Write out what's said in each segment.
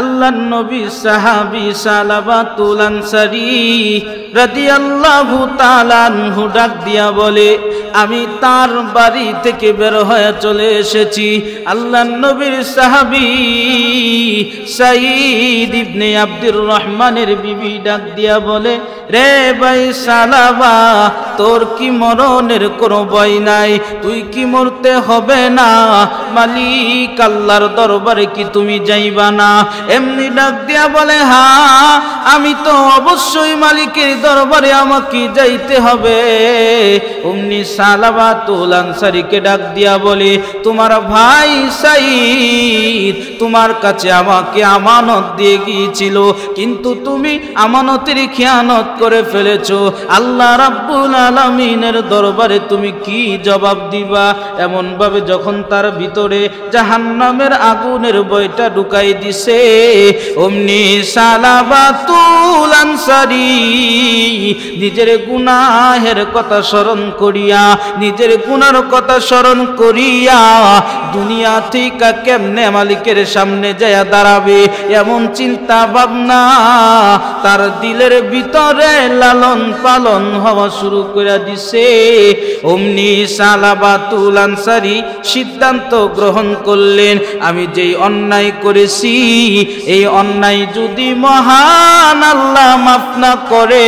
আল্লাহর নবী সাহাবী সালাবাতুল আনসারী রাদিয়াল্লাহু তাআলা আনহু ডাক দিয়া বলে, আমি তার বাড়ি থেকে বের হয়ে চলে এসেছি। আল্লাহর নবীর সাহাবী সাঈদ ইবনে আব্দুর রহমানের বিবি ডাক দিয়া বলে, রে ভাই সালাবা, তোর কি মরণের কোনো ভয় নাই? তুই কি মরতে হবে না? মালিক আল্লাহর দরবারে কি তুমি যাইবা না? এমনি ডাক দিয়া বলে, হ্যাঁ আমি তো অবশ্যই মালিকের দরবারে আমাকে যাইতে হবে। অমনি সালাবাতুল আনসারীকে ডাক দিয়া বলে, তোমার ভাই সাঈদ তোমার কাছে আমাকে আমানত দিয়ে গিয়েছিল, কিন্তু তুমি আমানতের খিয়ানত করে ফেলেছো। আল্লাহ রাব্বুল আলামিনের দরবারে তুমি কি জবাব দিবা? এমন ভাবে যখন তার ভিতরে জাহান্নামের আগুনের বইটা ঢুকাই দিছে, অমনি সালাবাতুল আনসারী নিজের গুনাহের কথা স্মরণ করিয়া, নিজের গুনার কথা স্মরণ করিয়া দুনিয়া থেকে কেমনে মালিকের সামনে যায় দাঁড়াবে এমন চিন্তা ভাবনা তার দিলের ভিতরে লালন পালন হওয়া শুরু করে দিছে। অমনি সালাবাতুল আনসারী সিদ্ধান্ত গ্রহণ করলেন, আমি যেই অন্যায় করেছি এই অন্যায় যদি মহান আল্লাহ মাফ না করে,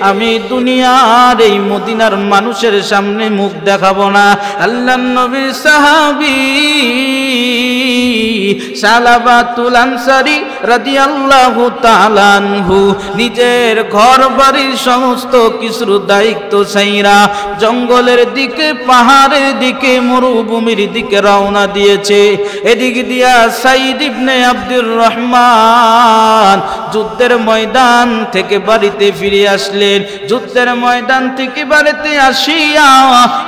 আমি দুনিয়ার এই মদিনার মানুষের সামনে মুখ দেখাবো না। আল্লাহর নবীর সাহাবী সালাবাতুল আনসারী রাদিয়াল্লাহু তাআলা আনহু নিজের ঘর বাড়ির সমস্ত কিছুর দায়িত্ব ছাইরা জঙ্গলের দিকে, পাহাড়ের দিকে, মরুভূমির দিকে রওনা দিয়েছে। এদিক দিয়া সাঈদ ইবনে আব্দুর রহমান যুদ্ধের ময়দান থেকে বাড়িতে ফিরে আসলেন। যুদ্ধের ময়দান থেকে বাড়িতে আসিয়া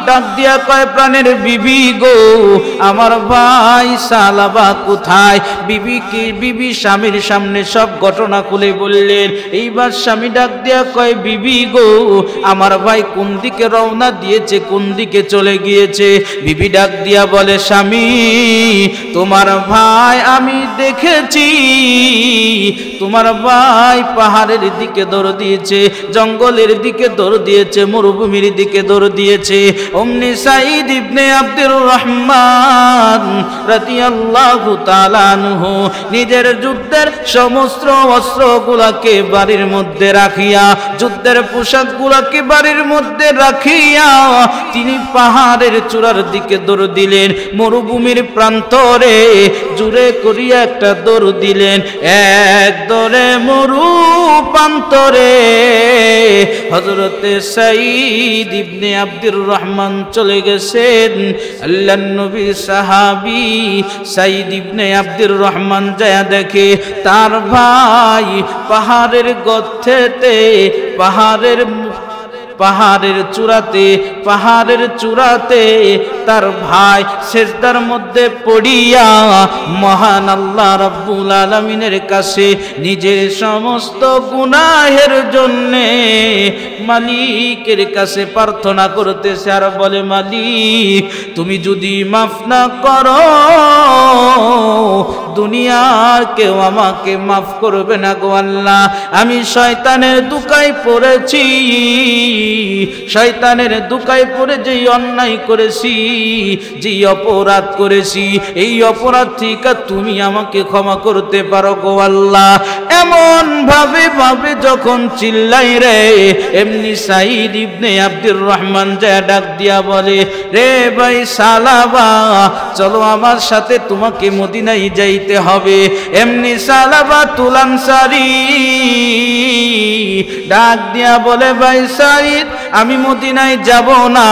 ডাক দিয়া কয়, প্রাণের বিবি গো, আমার ভাই সালাবা কোথায়? বিবি স্বামীর সামনে সব ঘটনা খুলে বললেন। এইবার স্বামী ডাক দিয়া কয়, বিবি গো, আমার ভাই কোন দিকে রওনা দিয়েছে, কোন দিকে চলে গিয়েছে? বিবি ডাক দিয়া বলে, স্বামী তোমার ভাই আমি দেখেছি, তোমার ভাই পাহাড়ের দিকে দৌড় দিয়েছে, জঙ্গলের দিকে দৌড় দিয়েছে, মরুভূমির দিকে দৌড় দিয়েছে। অমনি সাঈদ ইবনে আব্দুর রহমান রাদিয়াল্লাহু তাআলা আনহু নিজের যুদ্ধের সমস্ত অস্ত্রগুলাকে বাড়ির মধ্যে রাখিয়া, যুদ্ধের পোশাকগুলাকে বাড়ির মধ্যে রাখিয়া তিনি পাহাড়ের চূড়ার দিকে দৌড় দিলেন। মরুভূমির প্রান্তরে জুড়ে করিয়া একটা দৌড় দিলেন। এক দৌড়ে মরু প্রান্তরে হযরতে সাঈদ ইবনে আব্দুর রহমান চলে গেছেন। আল্লাহর নবী সাহাবী সাঈদ ইবনে আব্দুর রহমান যায় দেখে তার ভাই পাহাড়ের গর্তেতে, পাহাড়ের চূড়াতে তার ভাই সেজদার মধ্যে পড়িয়া মহান আল্লাহ রাব্বুল আলামিনের কাছে নিজের সমস্ত গুনাহের জন্যে মালিকের কাছে প্রার্থনা করতেছে আর বলে, মালিক তুমি যদি মাফ না করো দুনিয়ার কেউ আমাকে মাফ করবে না গো আল্লাহ। আমি শয়তানের দুকায় পড়েছি, শয়তানের দুকায় পড়ে যেই অন্যায় করেছি, যেই অপরাধ করেছি, এই অপরাধ থেকে তুমি আমাকে ক্ষমা করতে পারো গো আল্লাহ। এমন ভাবে যখন চিল্লাই রে, এমনি সাঈদ ইবনে আব্দুর রহমান যায় ডাক দিয়া বলে, রে ভাই সালাবা, চলো আমার সাথে, তোমাকে মদিনায় যাইতে হবে। এমনি সালাবাতুল আনসারী ডাক দিয়া বলে, ভাই সাঈদ আমি মদিনায় যাব না,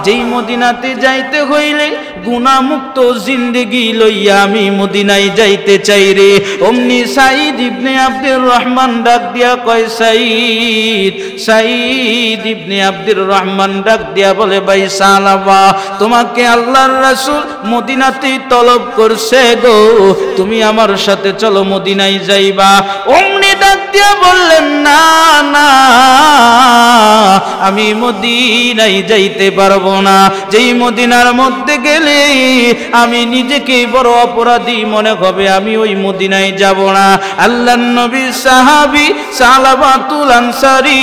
যেই মদিনাতে যাইতে হইলে গুনাহমুক্ত জিন্দেগি লইয়া আমি মদিনায় যাইতে চাই রে। অমনি সাঈদ ইবনে আব্দুর রহমান ডাক দিয়া কয়, সাঈদ ইবনে আব্দুর রহমান ডাক দিয়া বলে, ভাই সালাবা তোমাকে আল্লাহর রাসূল মদিনাতে তলব করছে গো, তুমি আমার সাথে চলো মদিনায় যাইবা। অমনি ডাক দিয়া বললেন না না আমি মদিনায় যাইতে পারবো না, যেই মদিনার মধ্যে গেলে আমি নিজেকে বড় অপরাধী মনে হবে, আমি ওই মদিনায় যাব না। আল্লাহর নবীর সাহাবী সালাবাতুল আনসারী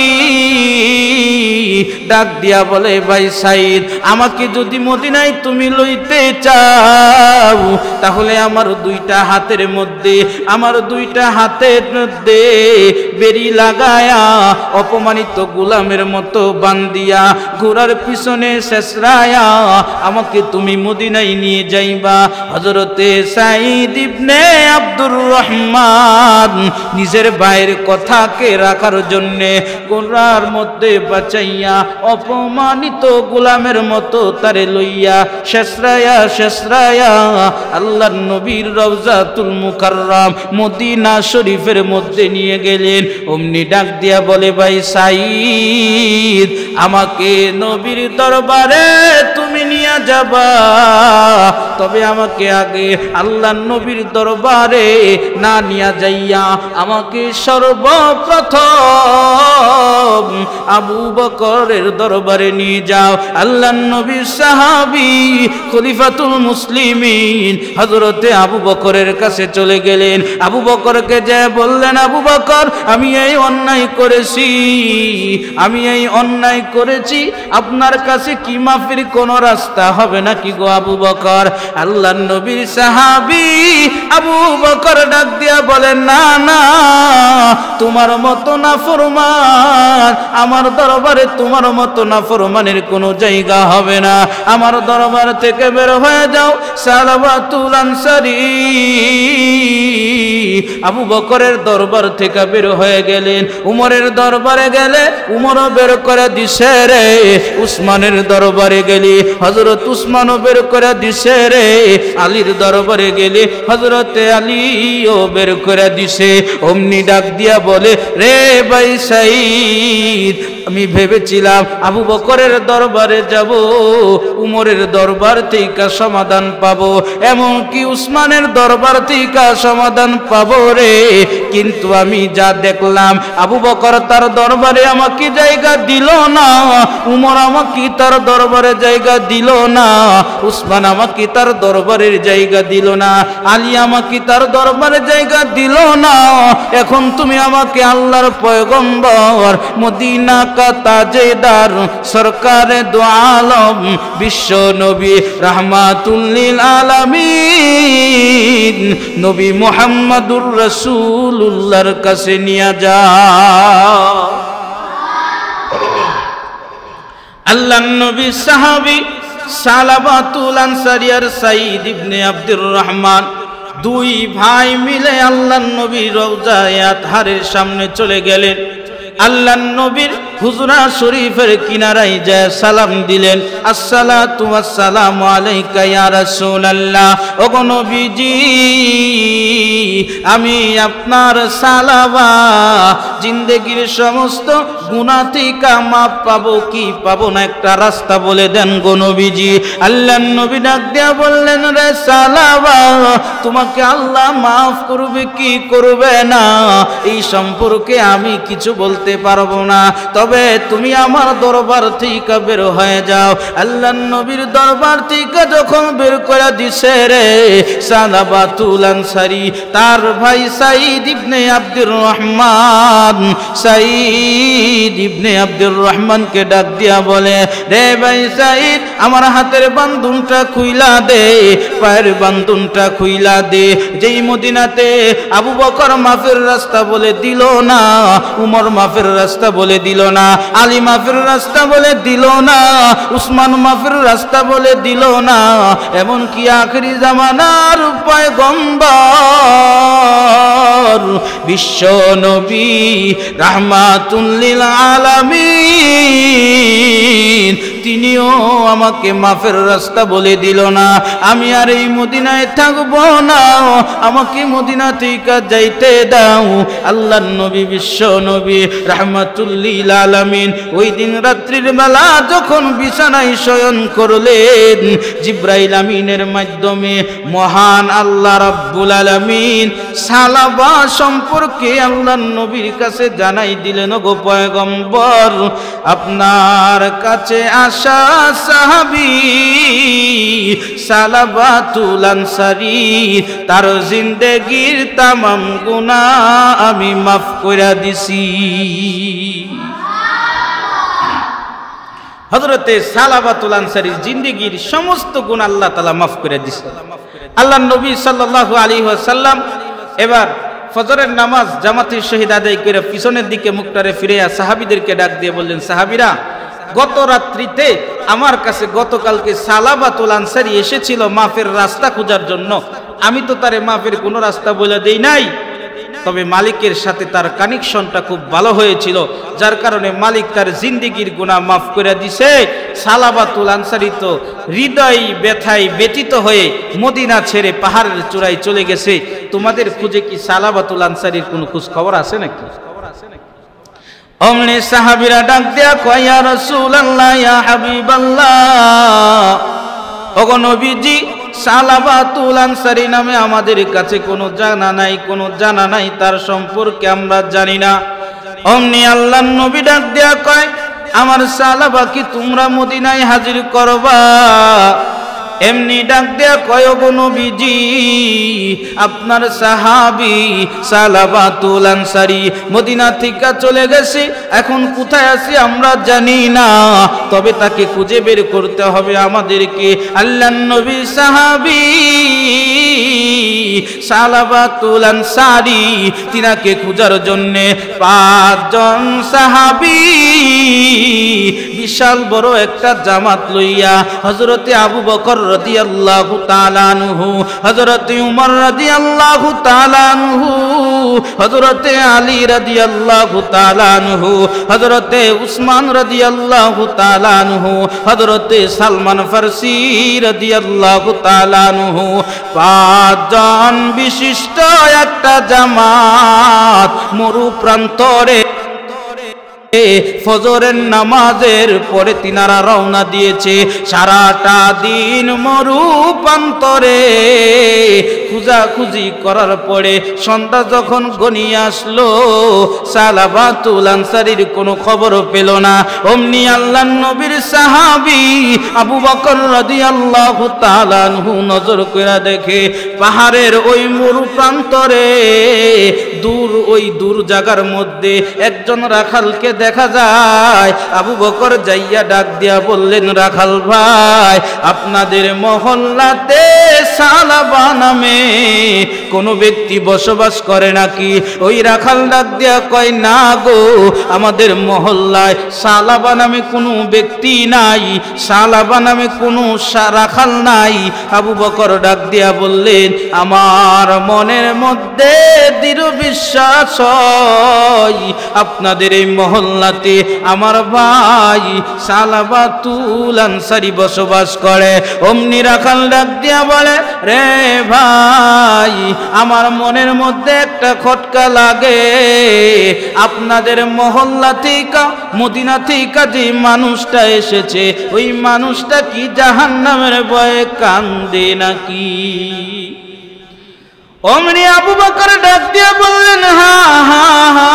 ডাক দিয়া বলে ভাই সাইদ, আমাকে যদি মদিনায় তুমি লইতে চাও তাহলে আমার দুইটা হাতের মধ্যে বেরি লাগায়া অপমানিত গোলামের মতো বান্দিয়া ঘোড়ার পিছনে শেষরায়া আমাকে তুমি মদিনায় নিয়ে যাইবা। হযরতে সাঈদ ইবনে আব্দুর রহমান নিজের ভাইয়ের কথাকে রাখার জন্যে ঘোড়ার মধ্যে বাঁচাইয়া অপমানিত গোলামের মতো তারে লইয়া শেষরায়া আল্লাহর নবীর রওজাতুল মুকাররম মদিনা শরীফের মধ্যে নিয়ে গেলেন। অমনি ডাক দিয়া বলে ভাই সাঈদ, আমাকে নবীর দরবারে তুমি নিয়ে যাবা, তবে আমাকে আগে আল্লাহর নবীর দরবারে না নিয়ে যাইয়া আমাকে সর্বপ্রথম আবু বকরের দরবারে নিয়ে যাও। আল্লাহর নবীর সাহাবী খলিফাতুল মুসলিমিন হযরতে আবু বকরের কাছে চলে গেলেন। আবু বকরকে যে বললেন, আবু বকর আমি এই অন্যায় করেছি, আপনার কাছে কি মাফির কোন রাস্তা হবে নাকি গো আবু বকর? আল্লাহর নবীর সাহাবী আবু বকর ডাক দিয়া বলেন, না না তোমার মতো নাফরমান আমার দরবারে, তোমার মতো নাফরমানের কোনো জায়গা হবে না, আমার দরবার থেকে বের হয়ে যাও। সালাবাতুল আনসারী আবু বকরের দরবার থেকে বের হয়ে গেলেন। উমরের দরবারে গেলে উমরও বের করে দিছে রে, উসমানের দরবারে গেলে হযরত উসমানও বের করে দিছে রে, আলীর দরবারে গেলে হযরতে আলীও বের করে দিছে। অমনি ডাক দিয়া বলে, রে ভাই সাঈদ, আমি ভেবেছিলাম আবু বকরের দরবারে যাব, উমরের দরবার থেকে সমাধান পাবো, এমনকি উসমানের দরবার থেকে সমাধান পাবো রে, কিন্তু আমি যা দেখলাম আবু বকর তার দরবারে আমাকে জায়গা দিল না, উমর আমাকে তার দরবারে জায়গা দিল না, উসমান আমাকে তার দরবারের জায়গা দিল না, আলী আমাকে তার দরবারে জায়গা দিল না। এখন তুমি আমাকে আল্লাহর পয়গম্বর মদিনা কা তাজেদার সরকারে দু আলম বিশ্ব নবী রাহমাতুল লিল আলামিন নবী মুহাম্মদুর রাসূলুল্লাহর কাছে নিয়ে যাও। আল্লাহর নবী সাহাবী সালাবাতুল আনসারী আর সাঈদ ইবনে আব্দুর রহমান দুই ভাই মিলে আল্লাহর নবীর রওজায়ে আতহারের সামনে চলে গেলেন। আল্লাহর নবীর হুজরা শরীফের কিনারায় যায় সালাম দিলেন, আসসালাতু ওয়াসসালামু আলাইকা ইয়া রাসূলুল্লাহ। ওগো নবীজি, আমি আপনার সালাবা জিন্দেগির সমস্ত গুনাহ থেকে মাপ পাবো কি পাবো না একটা রাস্তা বলে দেন গো নবীজি। আল্লাহর নবী ডাক দিয়া বললেন, রে সালাবা, তোমাকে আল্লাহ মাফ করবে কি করবে না এই সম্পর্কে আমি কিছু বলতে পারবো না, তবে তুমি আমার দরবার থেকে বের হয়ে যাও। আল্লাহর নবীর দরবার থেকে যখন বের করে দিছে রে সালাবাতুল আনসারী তার ভাই সাঈদ ইবনে আব্দুর রহমান, সাঈদ ইবনে আব্দুর রহমানকে ডাক দিয়া বলে, রে ভাই সাঈদ, আমার হাতের বান্ধনটা খুইলা দে, পায়ের বান্ধনটা খুইলা দে। যেই মদিনাতে আবু বকর মাফের রাস্তা বলে দিল না, উমর মাফের রাস্তা বলে দিল না, আলী মাফের রাস্তা বলে দিল না, উসমান মাফের রাস্তা বলে দিল না, এমনকি আখেরি জামানার পয়গম্বর বিশ্ব নবী রাহমাতুল লিল আলামিন তিনিও আমাকে মাফের রাস্তা বলে দিল না। আমি আর এই মদিনায় থাকবো না, আমাকে মদিনা থেকে যাইতে দাও। আল্লাহর নবী, বিশ্ব নবী রাহমাতুল লিল আলামিন ওই দিন রাত্রির বেলা যখন বিছানায় শয়ন করলেন, জিবরাইল আমিনের মাধ্যমে মহান আল্লাহ রাব্বুল আলামিন সালাবা সম্পর্কে আল্লাহর নবীর কাছে জানাই দিলেন, গো পয়গম্বর, আপনার কাছে আসা সাহাবী সালাবাতুল আনসারী তার জিন্দেগীর তামাম গুনাহ আমি মাফ করে দিছি। হযরতে সালাবাতুল আনসারীর জিন্দেগীর সমস্ত গুনাহ আল্লাহ তাআলা মাফ করে দিছে। আল্লাহর নবী সাল্লাল্লাহু আলাইহি ওয়াসাল্লাম এবার ফজরের নামাজ জামাতের সহিত আদায় করে পিছনের দিকে মুখটারে ফিরিয়া সাহাবীদেরকে ডাক দিয়ে বললেন, সাহাবীরা, গত রাত্রিতে আমার কাছে গতকালকে সালাবাতুল আনসারী এসেছিল মাফের রাস্তা খোঁজার জন্য। আমি তো তারে মাফের কোনো রাস্তা বলে দেই নাই, তবে মালিকের সাথে তার কানেকশনটা খুব ভালো হয়েছিল, যার কারণে মালিক তার জিন্দেগীর গুনাহ মাফ করে দিছে। সালাবাতুল আনসারী তো হৃদয় ব্যথায় ব্যথিত হয়ে মদিনা ছেড়ে পাহাড়ের চূড়ায় চলে গেছে। তোমাদের খুঁজে কি সালাবাতুল আনসারীর কোনো খোঁজ খবর আছে নাকি? অমনি সাহাবীরা ডাক দেয়া কয়, ইয়া রাসূলুল্লাহ, ইয়া হাবিবাল্লাহ, ওগো নবীজি, সালাবাতুল আনসারী নামে আমাদের কাছে কোনো জানা নাই, তার সম্পর্কে আমরা জানি না। অমনি আল্লাহর নবী ডাক দেয়া কয়, আমার সালাবা কি তোমরা মদিনায় হাজির করবা? এমনি ডাক দেয়া কয়, গো নবীজি, আপনার সাহাবী সালাবাতুল আনসারী মদিনা থেকে চলে গেছে, এখন কোথায় আছে আমরা জানি না, তবে তাকে খুঁজে বের করতে হবে আমাদেরকে। আল্লাহর নবী সাহাবী সালাবাতুল আনসারী তিনাকে খোঁজার জন্য 5 জন সাহাবী বিশাল বড় একটা জামাত লইয়া হযরতে আবু বকর রাদিয়াল্লাহু তাআলা আনহু, হযরতে উমর রাদিয়াল্লাহু তাআলা আনহু, হযরতে আলী রাদিয়াল্লাহু তাআলা আনহু, হযরতে উসমান রাদিয়াল্লাহু তাআলা আনহু, হযরতে সালমান ফারসি রাদিয়াল্লাহু তাআলা আনহু, 5 জন বিশিষ্ট একটা জামাত মরু প্রান্তরে ফজরের নামাজের পরে তিনারা রওনা দিয়েছে। সারাটা দিন মরু প্রান্তরে খুঁজাখুঁজি করার পরে সন্ধ্যা যখন ঘনিয়ে আসলো, সালাবাতুল আনসারীর কোনো খবর পেল না। অমনি আল্লাহর নবীর সাহাবী আবু বকর রাদিয়াল্লাহু তাআলা আনহু নজর করে দেখে পাহাড়ের ওই মরু প্রান্তরে দূর জায়গার মধ্যে একজন রাখালকে দেখা যায়। আবু বকর যাইয়া ডাক দিয়া বললেন, রাখাল ভাই, আপনাদের মহল্লাতে সালাবা নামে কোন ব্যক্তি বসবাস করে নাকি? ওই রাখাল ডাক দিয়া কয়, না গো, আমাদের মহল্লায় সালাবা নামে কোনো ব্যক্তি নাই, সালাবা নামে কোনো রাখাল নাই। আবু বকর ডাক দিয়া বললেন, আমার মনের মধ্যে দৃঢ় বিশ্বাস হয় আপনাদের এই মহল্লাতে আমার ভাই সালাবাতুল আনসারী বসবাস করে। অমনি রাখাল ডাক দিয়া বলে, রে ভাই, আমার মনের মধ্যে একটা খটকা লাগে, আপনাদের মহল্লা থেকে মদিনা থেকে যে মানুষটা এসেছে, ওই মানুষটা কি জাহান্নামের ভয়ে কান্দে নাকি? অমনি আবু বকর ডাক দিয়ে বললেন, হা হা হা,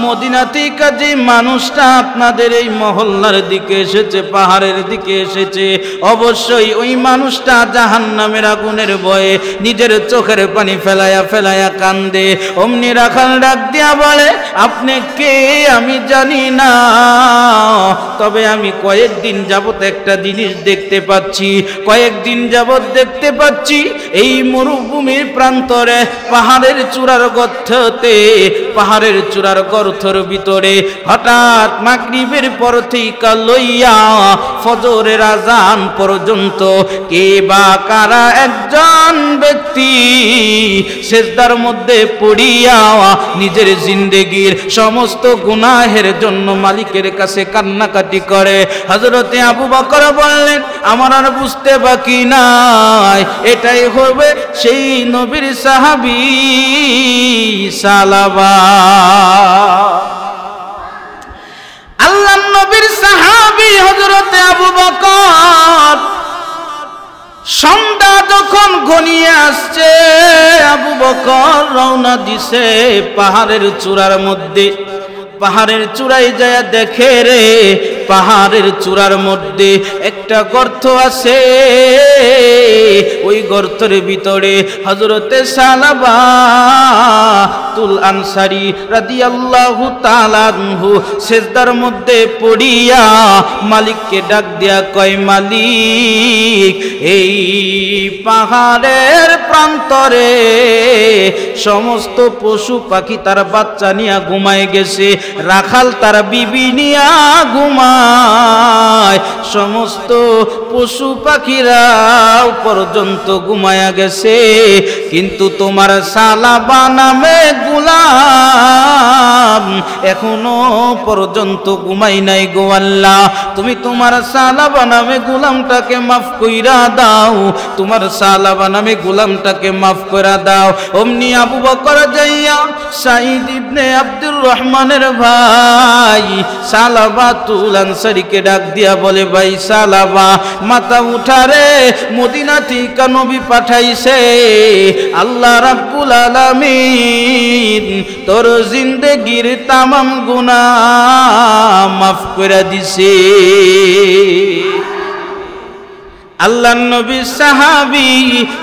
মদিনা থেকে যে মানুষটা আপনাদের এই মহল্লার দিকে এসেছে, পাহাড়ের দিকে এসেছে, অবশ্যই ওই মানুষটা জাহান্নামের আগুনের ভয়ে নিজের চোখের পানি ফেলায়া ফেলায়া কান্দে। অমনি রাখাল ডাক দিয়া বলে, আপনি কে আমি জানি না, তবে আমি কয়েকদিন যাবত একটা জিনিস দেখতে পাচ্ছি, কয়েকদিন যাবত দেখতে পাচ্ছি এই মরুভূমির প্রান্তরে পাহাড়ের চূড়ার গর্তে পাহাড়ের চূড়ার গর্তের ভিতরে হঠাৎ মাগরিবের পর থেকে লইয়া ফজরের আজান পর্যন্ত কে বা কারা একজন ব্যক্তি সিজদার মধ্যে পড়িয়া নিজের জিন্দেগীর সমস্ত গুনাহের জন্য মালিকের কাছে কান্নাকাটি করে। হযরতে আবু বকর বললেন, আমার আর বুঝতে বাকি নাই, এটাই হবে সেই নবীর সাহাবী সালাবা। আল্লাহর নবীর সাহাবী হযরতে আবু বকর সন্ধ্যা যখন ঘনিয়ে আসছে, আবু বকর রওনা দিছে পাহাড়ের চূড়ার মধ্যে। পাহাড়ের চূড়ায় যায় দেখে রে, পাহাড়ের চূড়ার মধ্যে একটা গর্ত আছে, ওই গর্তের ভিতরে হযরতে সালাবাতুল আনসারী রাদিয়াল্লাহু তাআলা আনহু সিজদার মধ্যে পড়িয়া মালিককে ডাক দিয়া কয়, মালিক এই পাহাড়ের প্রান্তরে সমস্ত পশু পাখি তার বাচ্চা নিয়ে ঘুমায় গেছে, রাখাল তার বিবি নিয়া ঘুমায়, সমস্ত পশু পাখিরাও পর্যন্ত ঘুমায়া গেছে, কিন্তু তোমার সালাবা নামে গোলাম এখনো পর্যন্ত ঘুমাই নাই গো আল্লাহ। তুমি তোমার সালাবা নামে গোলামটাকে মাফ কইরা দাও, তোমার সালাবা নামে গোলামটাকে মাফ কইরা দাও। অমনি আবু বকর যাইয়া সাঈদ ইবনে আব্দুর রহমানের ভাই সালাবাতুল আনসারীকে ডাক দিয়া বলে, ভাই সালাবা, মাথা উঠারে, মদিনা থেকে নবী পাঠাইছে, আল্লাহ রাব্বুল আলামিন তোর জিন্দেগীর তামাম গুনাহ মাফ করে দিছে। আল্লাহর নবীর সাহাবী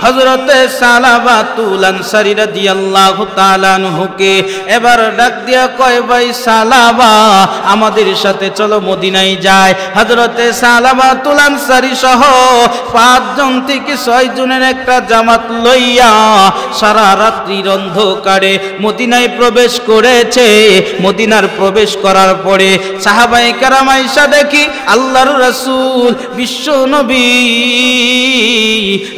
হযরতে সালাবাতুল আনসারী রাদিয়াল্লাহু তাআলা আনহুকে এবার ডাক দিয়া কয়, ভাই সালাবা, আমাদের সাথে চলো মদিনায় যায়। হযরতে সালাবাতুল আনসারী সহ 5 জন থেকে 6 জনের একটা জামাত লইয়া সারা রাত্রির অন্ধকারে মদিনায় প্রবেশ করেছে। মদিনার প্রবেশ করার পরে সাহাবায়ে কেরাম আয়েশা দেখি আল্লাহর রাসূল বিশ্ব নবী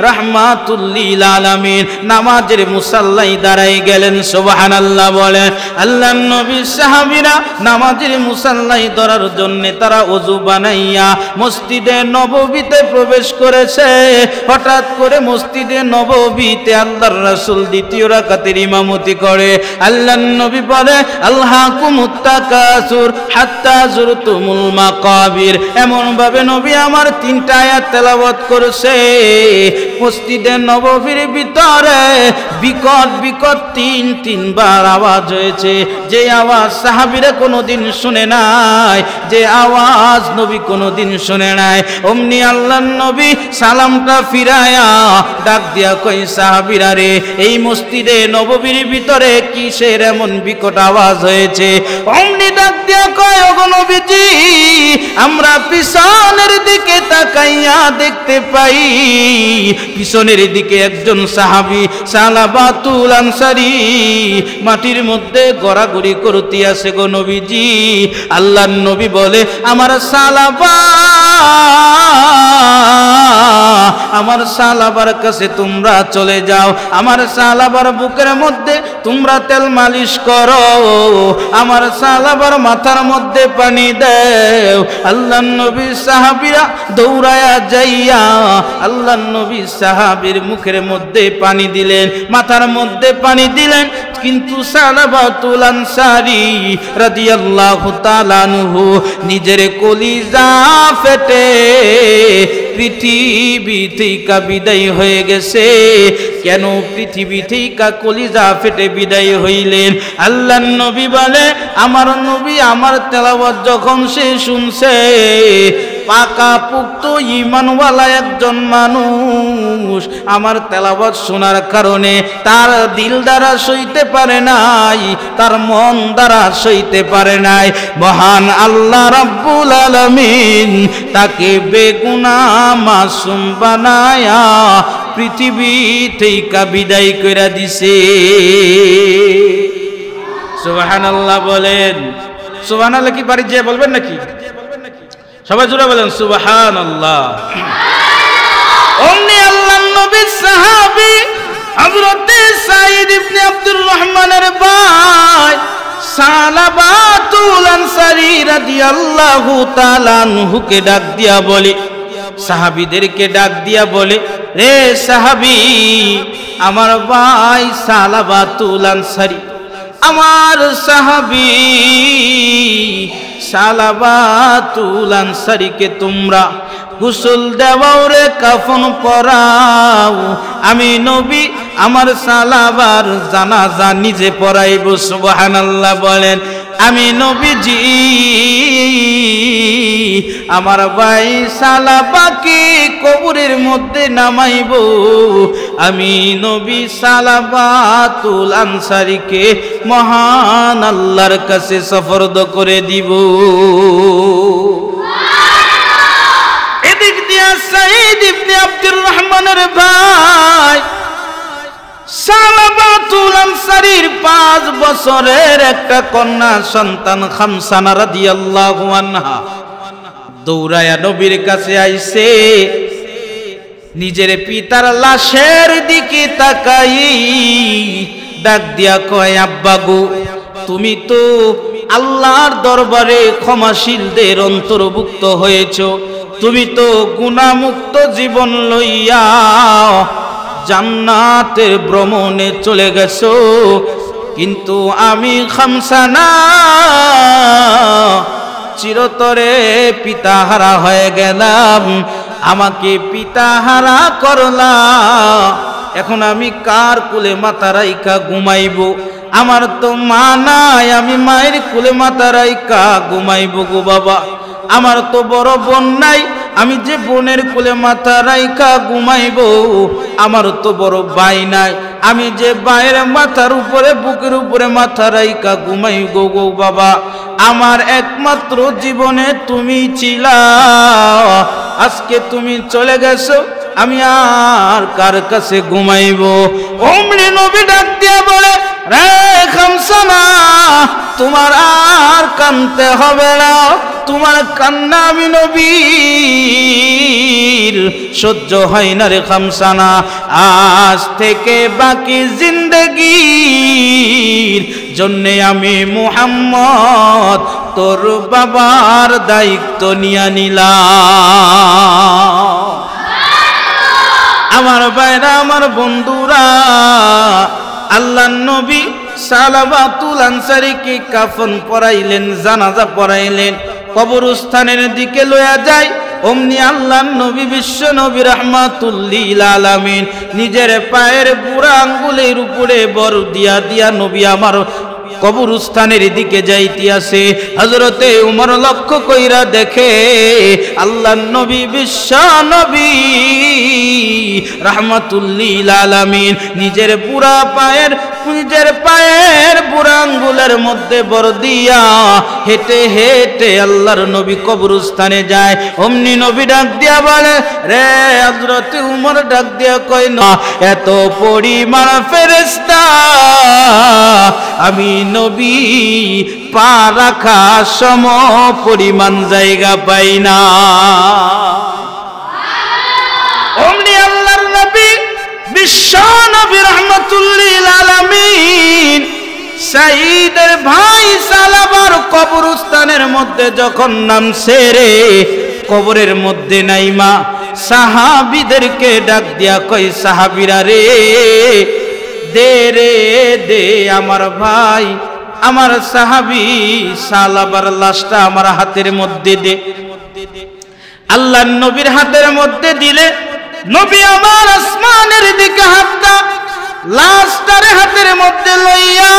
রাহমাতুল লিল আলামিন নামাজের মুসাল্লায় দাঁড়াই গেলেন। সুবহানাল্লাহ বলে। আল্লাহর নবীর সাহাবীরা নামাজের মুসাল্লায় ধরার জন্য তারা ওযু বানাইয়া মসজিদে নববীতে প্রবেশ করেছে। হঠাৎ করে মসজিদে নববীতে আল্লাহর রাসূল দ্বিতীয় রাকাতের ইমামতি করে। আল্লাহর নবী বলে, আলহাকুমুত তাকাসুর হাত্তা যুরতুমুল মাকাবির। এমন ভাবে নবী আমার 3টা আয়াত তেলাওয়াত করেছে। মসজিদে নববীর ভিতরে বিকট বিকট 3বার আওয়াজ হয়েছে, যে আওয়াজ সাহাবীরা কোনোদিন শুনে নাই, যে আওয়াজ নবী কোনোদিন শুনে নাই। অমনি আল্লাহর নবী সালামটা ফিরায়া ডাক দিয়া কই, সাহাবীরা রে, এই মসজিদে নববীর ভিতরে কিসের এমন বিকট আওয়াজ হয়েছে? অমনি ডাক দিয়া কয়, ওগো নবীজি, আমরা পিছনের দিকে তাকাইয়া দেখতে পাই, পিছনের দিকে একজন সাহাবী সালাবাতুল আনসারী মাটির মধ্যে গড়াগড়ি করতে আছে গো নবীজি। আল্লাহর নবী বলে, আমার সালাবা, আমার সালাবার কাছে তোমরা চলে যাও, আমার সালাবার বুকের মধ্যে তোমরা তেল মালিশ করো, আমার সালাবার মাথার মধ্যে পানি দাও। আল্লাহর নবী সাহাবীরা দৌড়ায়া যাইয়া আল্লাহর নবী সাহাবীর মুখের মধ্যে পানি দিলেন, মাথার মধ্যে পানি দিলেন, কিন্তু সালাবাতুল আনসারী রাদিয়াল্লাহু তাআলা আনহু নিজের কলিজা ফেটে পৃথিবী থেকে বিদায় হয়ে গেছে। কেন পৃথিবী থেকে কলিজা ফেটে বিদায় হইলেন? আল্লাহর নবী বলে, আমার নবী আমার তেলাওয়াত যখন সে শুনছে, পাকা পুক্ত ঈমানওয়ালা একজন মানুষ আমার তেলাওয়াত শোনার কারণে তার দিল দ্বারা সইতে পারে নাই, তার মন দ্বারা সইতে পারে নাই। মহান আল্লাহ রাব্বুল আলামিন তাকে বেগুনাহ মাসুম বানায়া পৃথিবী থেকে বিদায় কইরা দিছে। সুবহানাল্লাহ বলেন। সুবহানাল্লাহ কি বাড়ি যেয়ে বলবেন নাকি? সবাই জোরে বলেন সুবহানাল্লাহ। অমনি আল্লাহর নবীর সাহাবী হযরতে সাঈদ ইবনে আব্দুর রহমানের ভাই সালাবাতুল আনসারী রাদিয়াল্লাহু তাআলা আনহুকে ডাক দিয়া বলে, সাহাবীদেরকে ডাক দিয়া বলে, রে সাহাবী, আমার ভাই সালাবাতুল আনসারী, আমার সাহাবী সালাবাতুল আনসারীকে তোমরা গোসল দেওয়াও রে, কাফন পরাও, আমি নবী আমার সালাবার জানাজা নিজে পড়াইব। সুবহানাল্লাহ বলেন। আমি নবীজি আমার ভাই সালাবাকে কবরের মধ্যে নামাইব, আমি নবী সালাবাতুল আনসারীকে মহান আল্লাহর কাছে সুপর্দ করে দিব। এদিক দিয়া সাঈদ ইবনে আব্দুর রহমানের ভাই সালাবাতুল আনসারীর 5 বছরের একটা কন্যা সন্তান খামসানা রাদিয়াল্লাহু আনহা দৌড়ায়া নবীর কাছে আইছে, নিজের পিতার লাশের দিকে তাকাই ডাক দিয়া কয়, আব্বা গো, তুমি তো আল্লাহর দরবারে ক্ষমাশীলদের অন্তর্ভুক্ত হয়েছো, তুমি তো গুনাহমুক্ত জীবন লইয়া জান্নাতের ভ্রমণে চলে গেছো, কিন্তু আমি খামসানা চিরতরে পিতাহারা হয়ে গেলাম, আমাকে পিতাহারা করলা, এখন আমি কার কোলে মাথা রাইখা ঘুমাইব? আমার তো মা নাই, আমি মায়ের কোলে মাথা রাইখা ঘুমাইব গো বাবা। আমার তো বড় বোন নাই, আমি যে বোনের কোলে মাথা রাইখা ঘুমাইব? আমার তো বড় ভাই নাই, আমি যে ভাইয়ের মাথার উপরে বুকের উপরে মাথা রাইখা ঘুমাইব গো বাবা। আমার একমাত্র জীবনে তুমি ছিলা, আজকে তুমি চলে গেছো, আমি আর কার কাছে ঘুমাইব? অমনি নবী ডাক দিয়া বলে, রে খামসানা, তোমার আর কাঁদতে হবে না, তোমার কান্না আমি নবীর সহ্য হয় না রে খামসানা। আজ থেকে বাকি জিন্দেগির জন্যে আমি মুহাম্মদ তোর বাবার দায়িত্ব নিয়ে নিলাম। আমার ভাইরা, আমার বন্ধুরা, আল্লাহর নবী সালাবাতুল আনসারীকে কাফন পরাইলেন, জানাজা পরাইলেন, কবরস্থানের দিকে লয়া যায়। অমনি আল্লাহর নবী বিশ্ব নবী রাহমাতুল লিল আলামিন নিজের পায়ের বুড়া আঙ্গুলের উপরে বর দিয়া দিয়া নবী আমার কবরস্থানের দিকে যাইতেছে। হযরতে উমর লক্ষ্য কইরা দেখে আল্লাহর নবী বিশ্ব নবী রাহমাতুল লিল আলামিন নিজের পায়ের বুড়া আঙ্গুলের মধ্যে বর দিয়া হেঁটে হেঁটে আল্লাহর নবী কবরস্থানে যায়। অমনি নবী ডাক দিয়া বলে, রে হযরতে উমর ডাক দিয়া কয়, না এত পরিমাণ ফেরেশতা আমি নবী পা রাখা সম পরিমাণ জায়গা পাই না। অমনি আল্লাহর নবী বিশ্ব নবী রাহমাতুল লিল আলামিন সাঈদের ভাই সালাবার কবরস্থানের মধ্যে যখন নামছে রে, কবরের মধ্যে নাইমা সাহাবীদেরকে ডাক দিয়া কই, সাহাবীরা রে, দে রে দে আমার ভাই, আমার সাহাবী সালাবার লাশটা আমার হাতের মধ্যে দে। আল্লাহর নবীর হাতের মধ্যে দিলে নবী আমার আসমানের দিকে হাতটা লাশটার হাতের মধ্যে লইয়া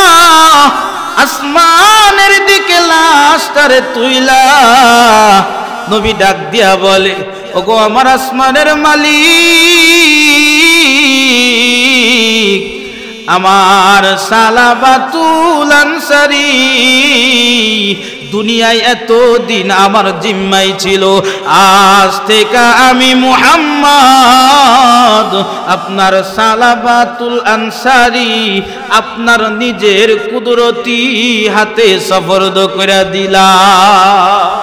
আসমানের দিকে লাশটারে তুইলা নবী ডাক দিয়া বলে, ওগো আমার আসমানের মালিক, আমার সালাবাতুল আনসারী দুনিয়ায় এত দিন আমার জিম্মাই ছিল, আজ থেকে আমি মুহাম্মদ আপনার সালাবাতুল আনসারী আপনার নিজের কুদরতি হাতে সফরদ করে দিলাম।